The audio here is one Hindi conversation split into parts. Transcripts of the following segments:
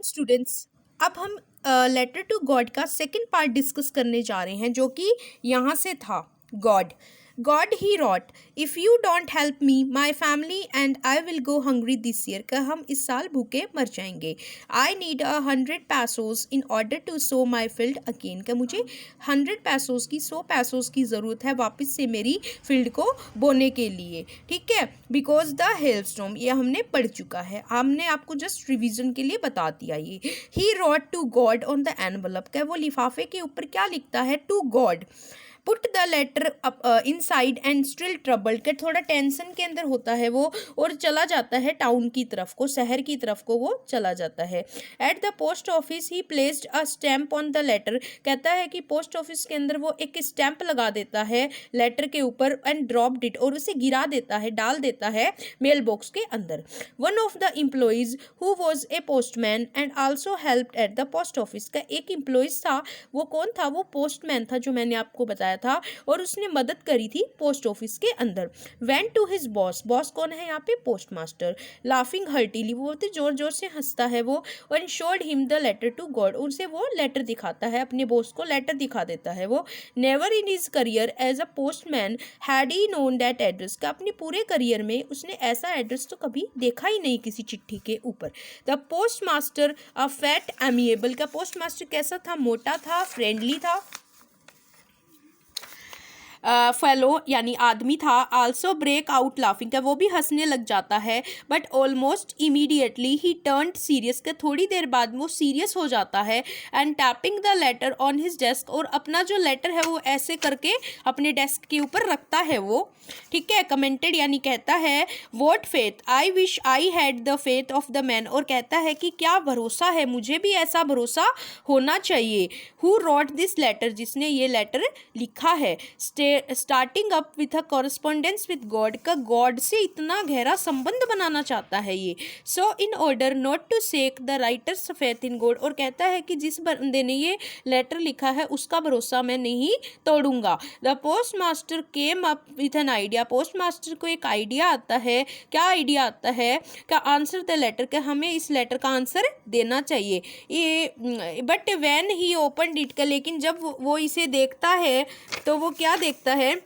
स्टूडेंट्स, अब हम लेटर टू गॉड का सेकंड पार्ट डिस्कस करने जा रहे हैं, जो कि यहाँ से था। God he wrote, if you don't help me my family and I will go hungry this year, का हम इस साल भूखे मर जाएंगे। I need 100 pesos in order to sow my field again, का मुझे 100 पैसोज की 100 पैसोज की ज़रूरत है वापस से मेरी फील्ड को बोने के लिए। ठीक है, बिकॉज द हेलस्टॉर्म, ये हमने पढ़ चुका है, हमने आपको जस्ट रिविजन के लिए बता दिया। ये ही wrote to God on the envelope, का वो लिफाफे के ऊपर क्या लिखता है? To God. Put the letter inside and still troubled, के थोड़ा टेंशन के अंदर होता है वो, और चला जाता है टाउन की तरफ को, शहर की तरफ को वो चला जाता है। At the post office he placed a stamp on the letter, कहता है कि पोस्ट ऑफिस के अंदर वो एक स्टैंप लगा देता है लेटर के ऊपर, एंड ड्रॉप्ड इट, और उसे गिरा देता है, डाल देता है मेल बॉक्स के अंदर। One of the employees who was a postman and also helped eight the post office, का एक एम्प्लॉइज था, वो कौन था? वो पोस्टमैन था, जो मैंने आपको बताया था, और उसने मदद करी थी पोस्ट ऑफिस के अंदर। Went to his boss, boss कौन है यहाँ पे? Post master. लाफिंग हर्टिली, वो बोलते जोर जोर से हंसता है वो, और showed him the letter to God, उनसे वो लेटर दिखाता है, अपने बॉस को लेटर दिखा देता है वो। Never in his career as a postman had he known that address, का अपने पूरे करियर में उसने ऐसा एड्रेस तो कभी देखा ही नहीं किसी चिट्ठी के ऊपर। The post master a fat amiable, का पोस्ट मास्टर कैसा था? मोटा था, फ्रेंडली था, फेलो यानी आदमी था। आल्सो ब्रेक आउट लाफिंग, का वो भी हंसने लग जाता है। But almost immediately he turned serious, का थोड़ी देर बाद वो सीरियस हो जाता है। And tapping the later on his desk, और अपना जो लेटर है वो ऐसे करके अपने डेस्क के ऊपर रखता है वो। ठीक है, कमेंटेड यानी कहता है what faith, I wish I had the faith of the man, और कहता है कि क्या भरोसा है, मुझे भी ऐसा भरोसा होना चाहिए। हु रॉट दिस लेटर, जिसने ये लेटर लिखा है। Starting up with a correspondence with God, का गॉड से इतना गहरा संबंध बनाना चाहता है ये। So in order not to shake the writer's faith in God, और कहता है कि जिस बंदे ने ये लेटर लिखा है उसका भरोसा मैं नहीं तोड़ूंगा। The post master came up with an idea, post master को एक आइडिया आता है। क्या आइडिया आता है? का आंसर द लेटर, का हमें इस लेटर का आंसर देना चाहिए। ये but when he opened it, का लेकिन जब वो इसे देखता है तो वो क्या देखता है?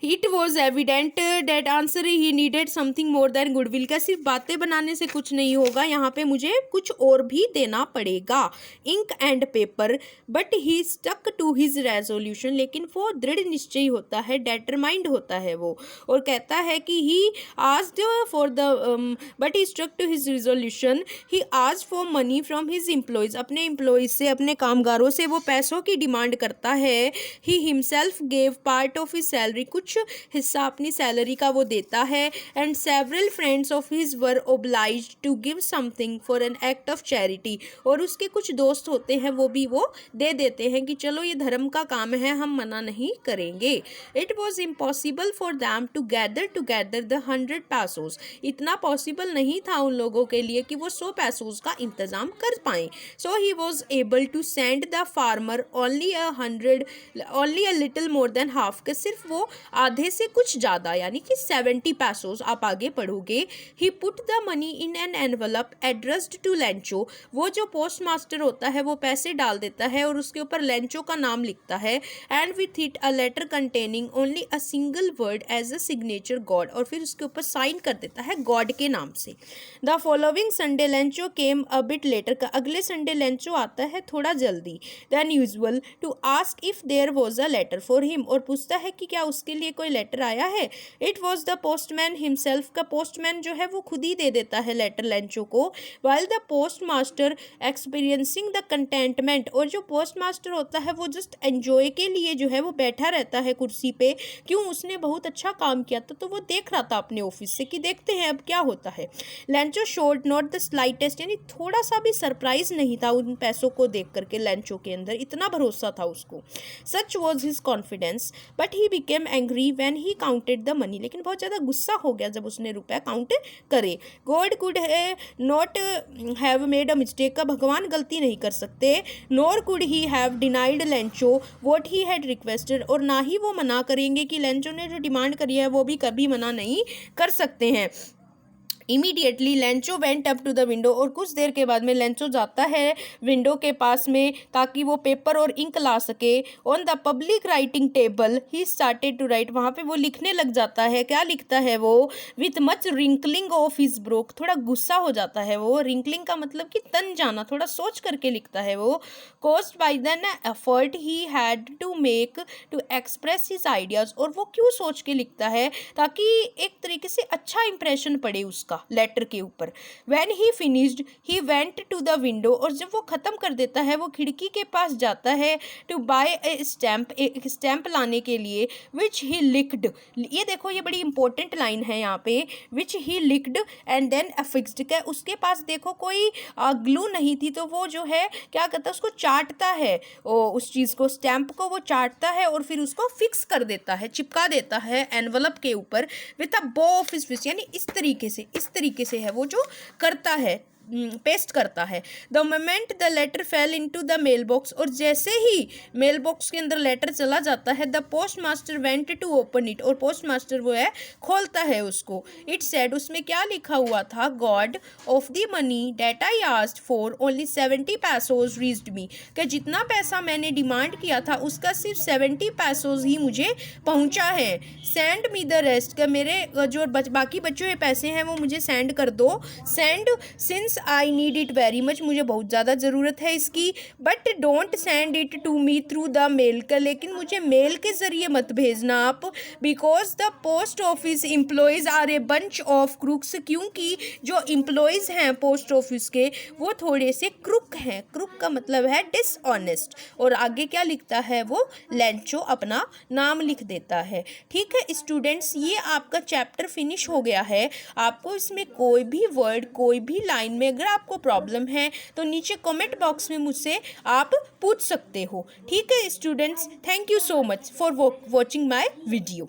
It was evident that answer he needed something more than goodwill, का सिर्फ बातें बनाने से कुछ नहीं होगा, यहाँ पे मुझे कुछ और भी देना पड़ेगा। Ink and paper, but he stuck to his resolution, लेकिन वो दृढ़ निश्चयी होता है, डेटरमाइंड होता है वो, और कहता है कि he asked for the but he stuck to his resolution, he asked for money from his employees, अपने एम्प्लॉयज से, अपने कामगारों से वो पैसों की डिमांड करता है। He himself gave part of his salary, कुछ हिस्सा अपनी सैलरी का वो देता है। And several friends of his were obliged to give something for an act of charity, और उसके कुछ दोस्त होते हैं वो भी वो दे देते हैं कि चलो ये धर्म का काम है, हम मना नहीं करेंगे। It was impossible for them to gather together the 100 pesos, इतना पॉसिबल नहीं था उन लोगों के लिए कि वो 100 पैसोज का इंतजाम कर पाएं। So he was able to send the farmer only a little more than half, के सिर्फ वो आधे से कुछ ज़्यादा यानी कि 70 पैसोज, आप आगे पढ़ोगे। He put the money in an envelope addressed to Lencho, वो जो पोस्ट मास्टर होता है वो पैसे डाल देता है और उसके ऊपर लेंचो का नाम लिखता है। And with it a letter containing only a single word as a signature God, और फिर उसके ऊपर साइन कर देता है गॉड के नाम से। The following Sunday Lencho came a bit later, का अगले संडे लेंचो आता है थोड़ा जल्दी than usual to ask if there was a letter for him, और पूछता है कि क्या उसके लिए कोई लेटर आया है। It was the postman himself, का पोस्टमैन जो है वो खुद ही दे देता है लेटर लेंचो को। While the post master experiencing the contentment, और जो पोस्ट मास्टर होता है वो जस्ट एंजॉय के लिए जो है वो बैठा रहता है कुर्सी पे, क्यों उसने बहुत अच्छा काम किया था, तो वो देख रहा था अपने ऑफिस से कि देखते हैं अब क्या होता है। Lencho showed not the slightest, यानी थोड़ा सा भी सरप्राइज नहीं था उन पैसों को देख करके, लेंचो के अंदर इतना भरोसा था उसको। सच was his confidence, but he became angry when he counted the money, लेकिन बहुत ज़्यादा गुस्सा हो गया जब उसने रुपया काउंट करे। God could not have made a mistake, का भगवान गलती नहीं कर सकते। Nor could he have denied Lencho what he had requested, और ना ही वो मना करेंगे कि लेंचो ने जो डिमांड करी है वो भी कभी मना नहीं कर सकते हैं। Immediately Lencho went up to the window, और कुछ देर के बाद में लेंचो जाता है विंडो के पास में ताकि वो पेपर और इंक ला सके। On the public writing table he started to write, वहाँ पे वो लिखने लग जाता है। क्या लिखता है वो? With much wrinkling of his broke, थोड़ा गुस्सा हो जाता है वो। रिंकलिंग का मतलब कि तन जाना, थोड़ा सोच करके लिखता है वो। Caused by the effort he had to make to express his ideas, और वो क्यों सोच के लिखता है? ताकि एक तरीके से अच्छा इंप्रेशन पड़े उसका लेटर के ऊपर। When he finished, he went to the window, और जब वो खत्म कर देता है वो खिड़की के पास जाता है to buy a stamp, एक स्टैम्प लाने के लिए, which he licked। ये देखो ये बड़ी इंपॉर्टेंट लाइन है यहाँ पे, which he licked and then affixed। क्या उसके पास देखो कोई ग्लू नहीं थी, तो वो जो है क्या करता है, उसको चाटता है, उस चीज़ को, स्टैम्प को वो चाटता है और फिर उसको फिक्स कर देता है, चिपका देता है एनवलप के ऊपर विद अ बो ऑफ हिज फिस्ट। यानी इस तरीके से है वो जो करता है, पेस्ट करता है। The moment the letter fell into the mail box, और जैसे ही मेल बॉक्स के अंदर लेटर चला जाता है, the post master went to open it, और पोस्ट मास्टर वो है खोलता है उसको। इट सेड, उसमें क्या लिखा हुआ था? God of the money that I asked for only 70 pesos reached me, कि जितना पैसा मैंने डिमांड किया था उसका सिर्फ 70 पैसोज ही मुझे पहुंचा है। सेंड मी द रेस्ट, का मेरे जो बाकी बचे हुए पैसे हैं वो मुझे सेंड कर दो। Send since I need it very much, मुझे बहुत ज़्यादा ज़रूरत है इसकी। But don't send it to me through the mail, का लेकिन मुझे मेल के ज़रिए मत भेजना आप। Because the post office employees are a bunch of crooks, क्योंकि जो एम्प्लॉयज़ हैं पोस्ट ऑफिस के वो थोड़े से क्रुक हैं। क्रुक का मतलब है डिसऑनेस्ट। और आगे क्या लिखता है वो? लेंचो अपना नाम लिख देता है। ठीक है स्टूडेंट्स, ये आपका चैप्टर फिनिश हो गया है। आपको इसमें कोई भी वर्ड, कोई भी लाइन में अगर आपको प्रॉब्लम है तो नीचे कमेंट बॉक्स में मुझसे आप पूछ सकते हो। ठीक है students, thank you so much for watching my video.